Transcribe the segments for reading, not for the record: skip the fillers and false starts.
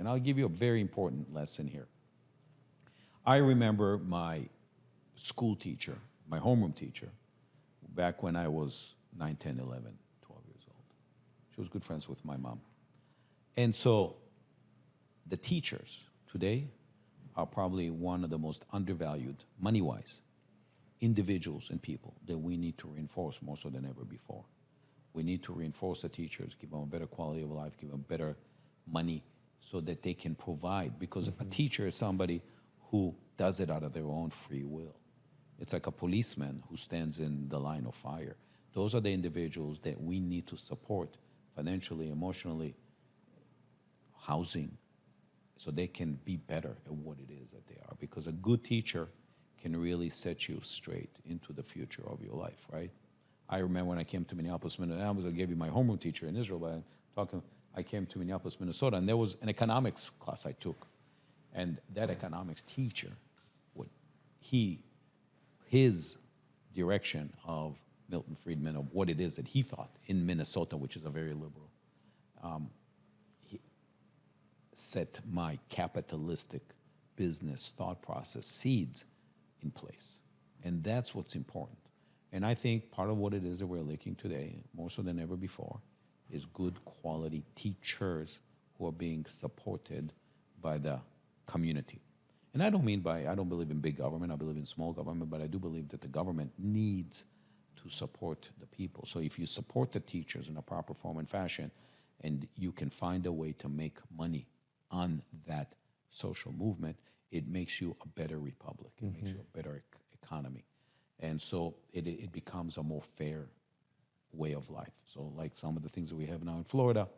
And I'll give you a very important lesson here. I remember my school teacher, my homeroom teacher, back when I was 9, 10, 11, 12 years old. She was good friends with my mom. And so the teachers today are probably one of the most undervalued, money-wise, individuals and people that we need to reinforce more so than ever before. We need to reinforce the teachers, give them a better quality of life, give them better money so that they can provide. Because a teacher is somebody who does it out of their own free will. It's like a policeman who stands in the line of fire. Those are the individuals that we need to support financially, emotionally, housing, so they can be better at what it is that they are. Because a good teacher can really set you straight into the future of your life, right? I remember when I came to Minneapolis, Minnesota, I gave you my homeroom teacher in Israel, but I came to Minneapolis, Minnesota, and there was an economics class I took. And that economics teacher, his direction of Milton Friedman, of what it is that he thought in Minnesota, which is a very liberal, he set my capitalistic business thought process seeds in place. And that's what's important. And I think part of what it is that we're lacking today, more so than ever before, is good quality teachers who are being supported by the community. And I don't believe in big government, I believe in small government, but I do believe that the government needs to support the people. So if you support the teachers in a proper form and fashion, and you can find a way to make money on that social movement, it makes you a better republic. It makes you a better economy. And so it becomes a more fair way of life. So like some of the things that we have now in Florida,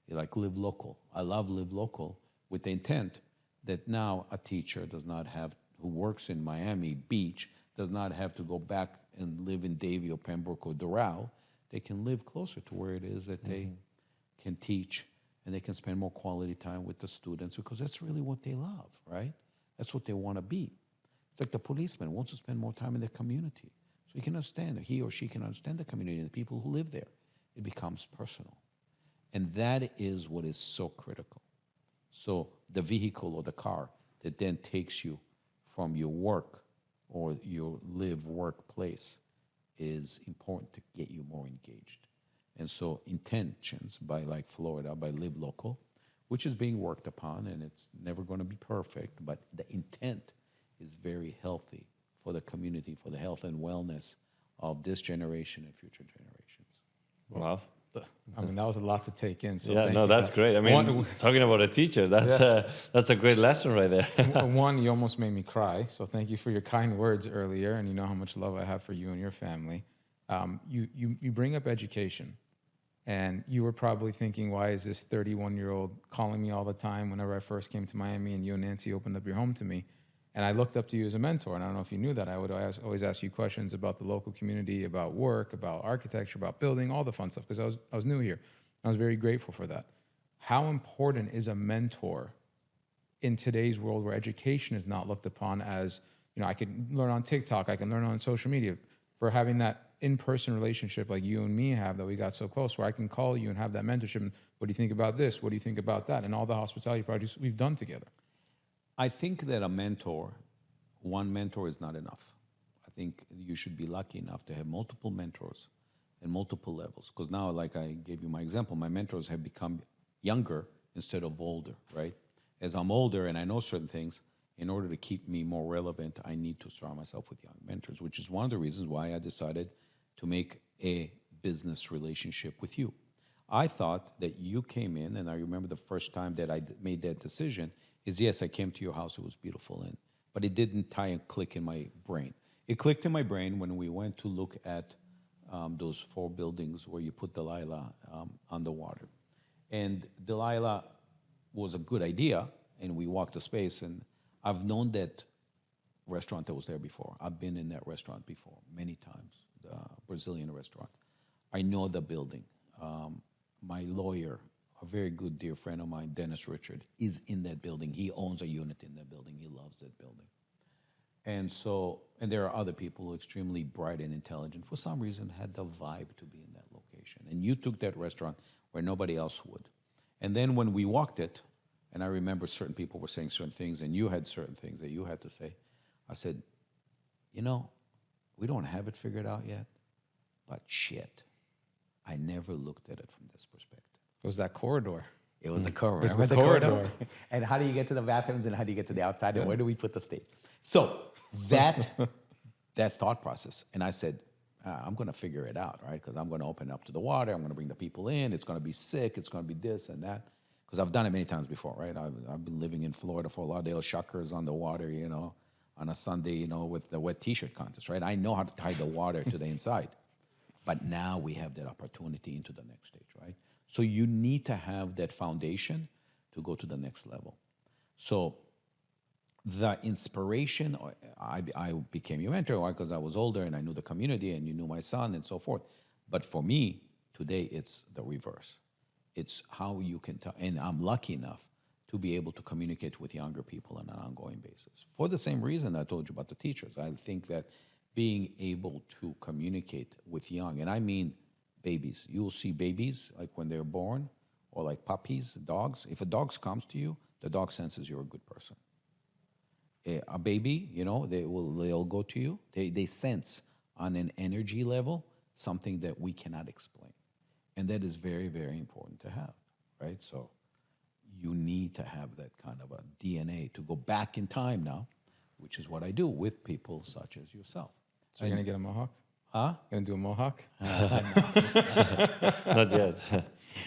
like live local. I love live local with the intent that now a teacher who works in Miami Beach does not have to go back and live in Davie or Pembroke or Doral. They can live closer to where it is that they can teach, and they can spend more quality time with the students, because that's really what they love, right? That's what they want to be. It's like the policeman wants to spend more time in the community, so he can understand, he or she can understand the community and the people who live there. It becomes personal. And that is what is so critical. So the vehicle or the car that then takes you from your work or your work place is important to get you more engaged. And so intentions by like Florida, by Live Local, which is being worked upon, and it's never going to be perfect, but the intent is very healthy for the community, for the health and wellness of this generation and future generations. Wow. I mean, that was a lot to take in. So yeah, no, that's great. I mean, talking about a teacher, that's a great lesson right there. One, you almost made me cry. So thank you for your kind words earlier, and you know how much love I have for you and your family. You bring up education, and you were probably thinking, why is this 31-year-old calling me all the time whenever I first came to Miami and you and Nancy opened up your home to me? And I looked up to you as a mentor, and I don't know if you knew that. I would always ask you questions about the local community, about work, about architecture, about building, all the fun stuff, because I was new here. I was very grateful for that. How important is a mentor in today's world where education is not looked upon as, I can learn on TikTok, I can learn on social media, for having that in-person relationship like you and me have, that we got so close, where I can call you and have that mentorship. And what do you think about this? What do you think about that? And all the hospitality projects we've done together. I think that one mentor is not enough. I think you should be lucky enough to have multiple mentors and multiple levels. Because now, like I gave you my example, my mentors have become younger instead of older, right? As I'm older and I know certain things, in order to keep me more relevant, I need to surround myself with young mentors, which is one of the reasons why I decided to make a business relationship with you. I thought that you came in, and I remember the first time that I made that decision is, yes, I came to your house, it was beautiful, but it didn't tie and click in my brain. It clicked in my brain when we went to look at those 4 buildings where you put Delilah on the water. And Delilah was a good idea, and we walked the space, and I've known that restaurant that was there before. I've been in that restaurant before many times, the Brazilian restaurant. I know the building. My lawyer, a very good dear friend of mine, Dennis Richard, is in that building. He owns a unit in that building. He loves that building. And there are other people who are extremely bright and intelligent, for some reason had the vibe to be in that location. And you took that restaurant where nobody else would. And then when we walked it, And I remember certain people were saying certain things, and you had certain things that you had to say. I said, you know, we don't have it figured out yet, but shit, I never looked at it from this perspective. It was that corridor. It was the corridor. It's the Remember corridor. And how do you get to the bathrooms, and how do you get to the outside, and where do we put the stage? So that thought process, and I said, I'm going to figure it out, right? Because I'm going to open up to the water. I'm going to bring the people in. It's going to be sick. It's going to be this and that. Because I've done it many times before, right? I've been living in Florida for a lot. They'll shuckers on the water, you know, on a Sunday, you know, with the wet T-shirt contest, right? I know how to tie the water to the inside. But now we have that opportunity into the next stage, right? So you need to have that foundation to go to the next level. So the inspiration, I became your mentor because I was older and I knew the community and you knew my son and so forth. But for me, today, it's the reverse. It's how you can tell, and I'm lucky enough to be able to communicate with younger people on an ongoing basis. For the same reason I told you about the teachers. I think that being able to communicate with young, and I mean babies. You'll see babies like when they're born, or like puppies, dogs. If a dog comes to you, the dog senses you're a good person. A baby, you know, they'll go to you. They sense on an energy level something that we cannot explain. And that is very, very important to have, right? So you need to have that kind of a DNA to go back in time now, which is what I do with people such as yourself. So you're going to get a mohawk? Huh? Going to do a mohawk? Not yet.